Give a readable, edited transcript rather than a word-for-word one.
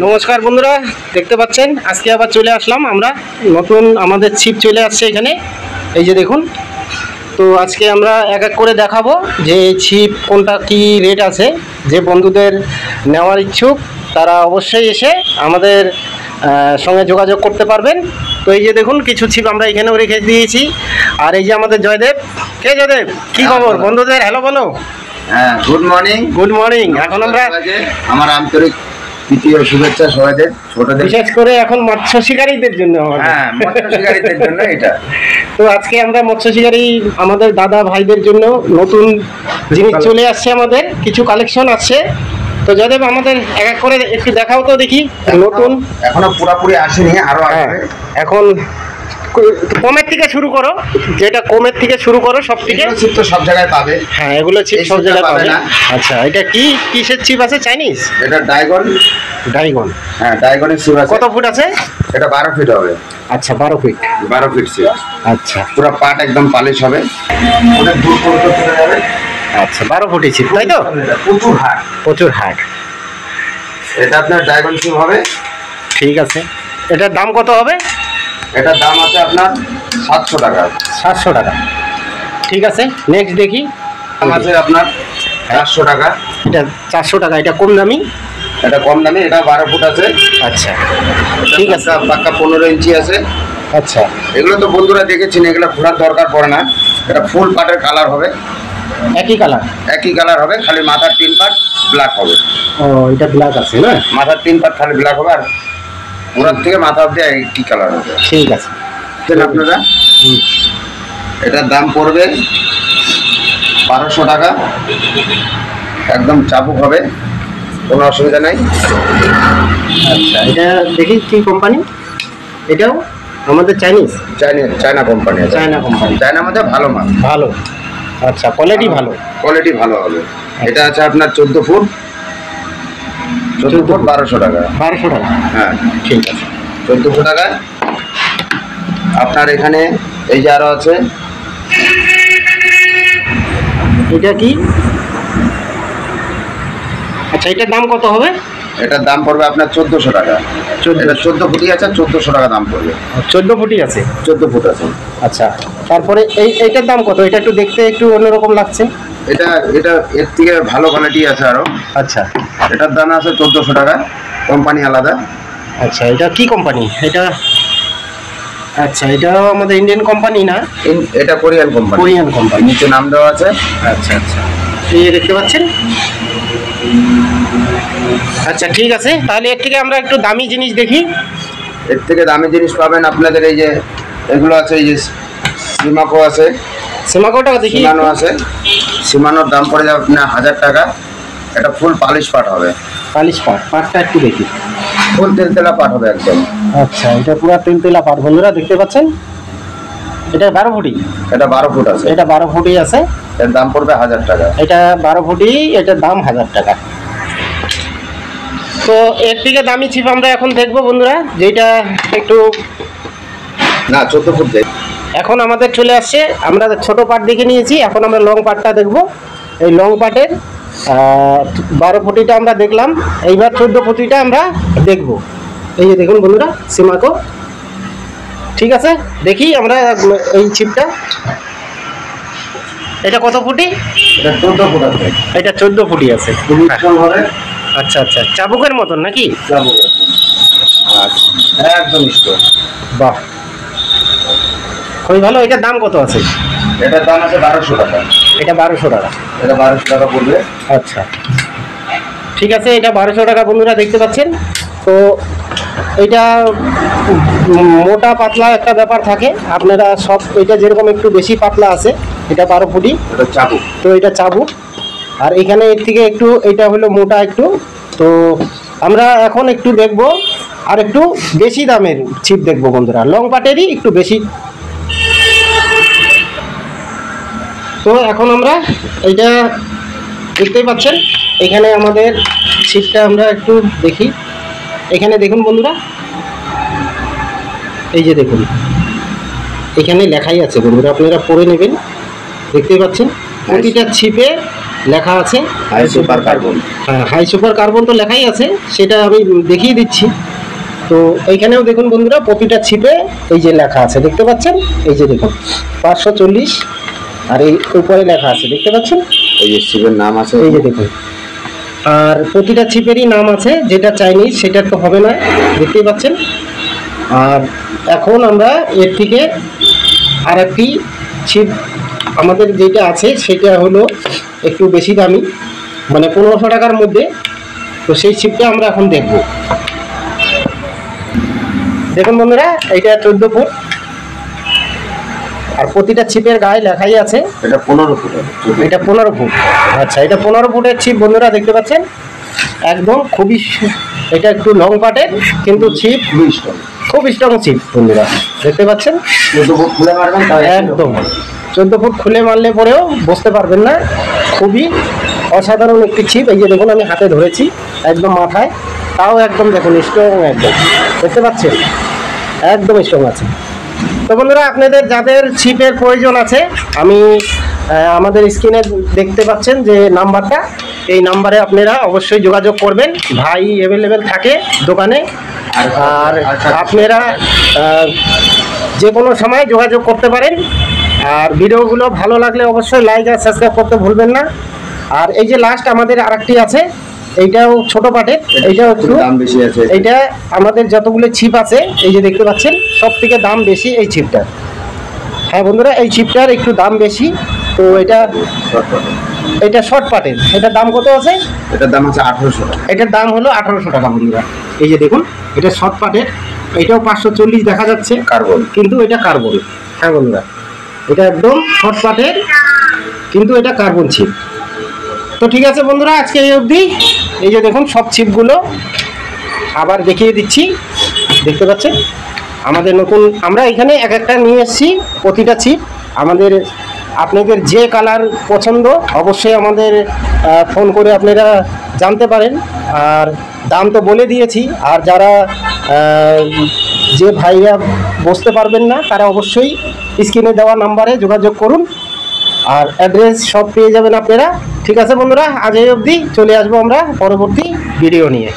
নমস্কার বন্ধুরা, দেখতে পাচ্ছেন আজকে আবার চলে আসলাম আমরা। নতুন আমাদের ছিপ চলে আসছে এখানে, এই যে দেখুন। তো আজকে আমরা এক এক করে দেখাবো যে ছিপ কোনটা কি রেট আছে। যে বন্ধুদের নেওয়ার ইচ্ছুক তারা অবশ্যই এসে আমাদের সঙ্গে যোগাযোগ করতে পারবেন। তো এই যে দেখুন কিছু ছিপ আমরা এখানেও রেখে দিয়েছি। আর এই যে আমাদের জয়দেব। কে জয়দেব, কি খবর? বন্ধুদের হ্যালো বলো। হ্যাঁ, গুড মর্নিং। Good morning. এখন আমরা আমার আন্তরিক তৃতীয় শুভেচ্ছা সবাইদের, ছোটদের, বিশেষ করে এখন মৎস্য শিকারীদের জন্য। হ্যাঁ, মৎস্য শিকারীদের জন্য এটা। তো আজকে আমরা মৎস্য শিকারী আমাদের দাদা ভাইদের জন্য নতুন জিনিস চলে আসছে, আমাদের কিছু কালেকশন আসছে। তো জয়দেব আমাদের এক এক করে একটু দেখাও তো দেখি। নতুন এখনো পুরোপুরি আসেনি, আরো আসবে। এখন কমের থেকে শুরু করো, যেটা কমের থেকে শুরু করো। সব থেকে ছিপ তো সব জায়গায় পাবে। হ্যাঁ, এগুলো ছিপ সব জায়গায় পাবে না। আচ্ছা, এটা কি কিসের ছিপ আছে? চাইনিজ? এটা ডাইগন। ডাইগন, হ্যাঁ, ডাইগনের ছিপ আছে। কত ফুট আছে? এটা 12 ফিট হবে। আচ্ছা, 12 ফিট। 12 ফিট ছিপ। আচ্ছা, পুরো পাট একদম পালিশ হবে, অনেক দূর পর্যন্ত চলে যাবে। আচ্ছা, 12 ফুটি ছিপ, তাই তো? প্রচুর হাট, প্রচুর হাট। এটা আপনার ডাইগন ছিপ হবে। ঠিক আছে, এটার দাম কত হবে? এটার দাম আছে আপনার 700 টাকা। 700 টাকা। ঠিক আছে, নেক্সট দেখি। দাম আছে আপনার 400 টাকা। এটা 400 টাকা, এটা কম দামি। এটা কম দামি, এটা 12 ফুট আছে। আচ্ছা, ঠিক আছে। পাক্কা 15 ইঞ্চি আছে। আচ্ছা, এগুলো তো বন্ধুরা দেখেছেন, এগুলো খোলার দরকার পড়ে না। এটা ফুল পাটের কালার হবে, একই কালার। একই কালার হবে, খালি মাথার 3 পাট ব্ল্যাক হবে। ও, এটা ব্ল্যাক আছে না? মাথার 3 পাট খালি ব্ল্যাক হবে, আর পুরার থেকে মাথা অব্দি একই কালার হবে। ঠিক আছে। আপনারা এটার দাম পড়বে 1200 টাকা। একদম চাবুক হবে, কোনো অসুবিধা নাই। আচ্ছা, এটা দেখি কি কোম্পানি? এটাও আমাদের Chinese? China company. China company. চায়নার মধ্যে ভালো মাল, ভালো। আচ্ছা, কোয়ালিটি ভালো। কোয়ালিটি ভালো হবে। এটা আছে আপনার 14 ফুট। 14 ফুট 1200 টাকা। 1200 টাকা। হ্যাঁ, ঠিক আছে। 1400 টাকা। আপনার এখানে এই যে আরো আছে, এটা কি? আচ্ছা, এটার দাম কত হবে? এটার দাম পড়বে আপনার 1400 টাকা। এটা 14 ফুটি আছে, 1400 টাকা দাম পড়বে। 14 ফুটি আছে। 14 ফুট আছে। আচ্ছা, তারপরে এইটার দাম কত? এটা একটু দেখতে একটু অন্যরকম লাগছে। এটা এর থেকে ভালো কোয়ালিটি আছে আরো। আচ্ছা, এটার দাম আছে 1400 টাকা, কোম্পানি আলাদা। আচ্ছা, এটা কি কোম্পানি এটা? আচ্ছা, এটাও আমাদের ইন্ডিয়ান কোম্পানি না? এটা কোরিয়ান কোম্পানি। Korean company. নিচে নাম দেওয়া আছে। আচ্ছা আচ্ছা, এই দেখতে পাচ্ছেন। আচ্ছা, ঠিক আছে, তাহলে এর থেকে আমরা একটু দামি জিনিস দেখি। এর থেকে দামি জিনিস পাবেন আপনাদের এই যে এগুলো আছে, এই যে সিমাকো আছে। সিমাকোটা দেখি। সিমানো আছে। সিমানোর দাম পড়ে যাবে আপনার 1000 টাকা। এটা ফুল পালিশ পাট হবে। পালিশ পাট। পাটটা একটু দেখি। ফুল তেলতেলা পাট হবে একদম। আচ্ছা, এটা পুরো তেলতেলা পাট বন্ধুরা দেখতে পাচ্ছেন। এটা 12 ফুটি। এটা 12 ফুট আছে। এটা 12 ফুটি আছে। এর দাম পড়বে 1000 টাকা। এটা 12 ফুটি, এটার দাম 1000 টাকা। তো এর থেকে দামি ছিপ আমরা এখন দেখবো বন্ধুরা, যেটা একটু না 14 ফুট দেখ। এখন আমাদের চলে আসছে, আমরা ছোট পাট দেখে নিয়েছি, এখন আমরা লং পাটটা দেখবো। এই লং পাটের 12 ফুটিটা আমরা দেখলাম, এইবার 14 ফুটিটা আমরা দেখবো। এই যে দেখুন বন্ধুরা, সিমাকো। ঠিক আছে, দেখি আমরা এই ছিপটা। এটা কত ফুটি? এটা 14 ফুট আছে। এটা 14 ফুটি আছে। খুবই স্ট্রং হবে। আচ্ছা আচ্ছা, চাবুকের মতন নাকি? চাবুক আচ্ছা, একদম স্ট্রং। বাহ, খুবই ভালো। এটার দাম কত আছে? এটার দাম আছে 1200 টাকা। এটা 1200 টাকা। এটা 1200 টাকা পড়বে। আচ্ছা, ঠিক আছে, এটা 1200 টাকা বন্ধুরা দেখতে পাচ্ছেন। তো এটা মোটা পাতলা একটা ব্যাপার থাকে, আপনারা সব এটা যেরকম একটু বেশি পাতলা আছে, এটা 12 ফুটি। এটা চাবুক। তো এটা চাবুক, আর এখানে এর থেকে একটু এটা হলো মোটা একটু। তো আমরা এখন একটু দেখব আর একটু বেশি দামের ছিপ দেখবো বন্ধুরা, লং পাটেরই একটু বেশি। তো এখন আমরা এইটা দেখতেই পাচ্ছেন, এখানে আমাদের ছিপটা আমরা একটু দেখি। এখানে দেখুন বন্ধুরা, এই যে দেখুন, এখানে লেখাই আছে বন্ধুরা, আপনারা পড়ে নেবেন। দেখতেই পাচ্ছেন প্রতিটা ছিপে লেখা আছে হাই সুপার কার্বন। হ্যাঁ, হাই সুপার কার্বন তো লেখাই আছে, সেটা আমি দেখিয়ে দিচ্ছি। তো এইখানেও দেখুন বন্ধুরা, প্রতিটা ছিপে এই যে লেখা আছে, দেখতে পাচ্ছেন? এই যে দেখুন 540, আর এই উপরে লেখা আছে, দেখতে পাচ্ছেন? এই যে ছিপের নাম আছে, এই যে দেখুন। আর প্রতিটা ছিপেরই নাম আছে, যেটা চাইনিজ সেটা তো হবে না, দেখতেই পাচ্ছেন। আর এখন আমরা এর থেকে আর একটি ছিপ আমাদের যেটা আছে সেটা হলো একটু বেশি দামি, মানে 1500 টাকার মধ্যে। তো সেই ছিপটা আমরা এখন দেখব। দেখুন বন্ধুরা, এইটা 14 ফুট, আর প্রতিটা ছিপের গায়ে লেখাই আছে। এটা 15 ফুট। এটা 15 ফুট। আচ্ছা, এটা 15 ফুটের ছিপ বন্ধুরা, দেখতে পাচ্ছেন? একদম খুবই এটা একটু লং পাটের, কিন্তু ছিপ খুব স্ট্রং ছিপ বন্ধুরা, দেখতে পাচ্ছেন? 14 ফুট খুলে মারবেন একদম 14 ফুট খুলে মারলে পরেও বুঝতে পারবেন না, খুবই অসাধারণ একটি ছিপ। এই যে দেখুন, আমি হাতে ধরেছি একদম মাথায়, তাও একদম দেখুন স্ট্রং, একদম দেখতে পাচ্ছেন? একদম স্ট্রং আছে। তো বন্ধুরা, আপনাদের যাদের ছিপের প্রয়োজন আছে, আমি আমাদের স্ক্রিনে দেখতে পাচ্ছেন যে নাম্বারটা, এই নাম্বারে আপনারা অবশ্যই যোগাযোগ করবেন। ভাই অ্যাভেলেবেল থাকে দোকানে, আর আপনারা যে কোনো সময় যোগাযোগ করতে পারেন। আর ভিডিওগুলো ভালো লাগলে অবশ্যই লাইক আর সাবস্ক্রাইব করতে ভুলবেন না। আর এই যে লাস্ট আমাদের আরেকটি আছে, এইটাও ছোট পাটের, এইটাও একটু দাম বেশি আছে। এইটা আমাদের যতগুলো ছিপ আছে, এই যে দেখতে পাচ্ছেন, সব থেকে দাম বেশি এই ছিপটার। হ্যাঁ বন্ধুরা, এই ছিপটার একটু দাম বেশি। তো এটা শর্ট পাটের, এটার দাম কত আছে? এটার দাম আছে 1800 টাকা। এটার দাম হলো 1800 টাকা বন্ধুরা। এই যে দেখুন, এটা শর্ট পাটের, এটাও 540 দেখা যাচ্ছে, কার্বন, কিন্তু এটা কার্বন। হ্যাঁ বন্ধুরা, এটা একদম শর্ট পাটের, কিন্তু এটা কার্বন ছিপ। তো ঠিক আছে বন্ধুরা, আজকে এই অবধি। এই যে দেখুন, সব ছিপগুলো আবার দেখিয়ে দিচ্ছি, দেখতে পাচ্ছেন? আমাদের নতুন, আমরা এখানে এক একটা নিয়ে এসেছি প্রতিটা ছিপ। আমাদের আপনাদের যে কালার পছন্দ অবশ্যই আমাদের ফোন করে আপনারা জানতে পারেন। আর দাম তো বলে দিয়েছি। আর যারা যে ভাইরা বসতে পারবেন না, তারা অবশ্যই স্ক্রিনে দেওয়া নাম্বারে যোগাযোগ করুন, আর অ্যাড্রেস সব পেয়ে যাবেন আপনারা। ঠিক আছে বন্ধুরা, আজ এই অবধি, চলে আসবো আমরা পরবর্তী ভিডিও নিয়ে।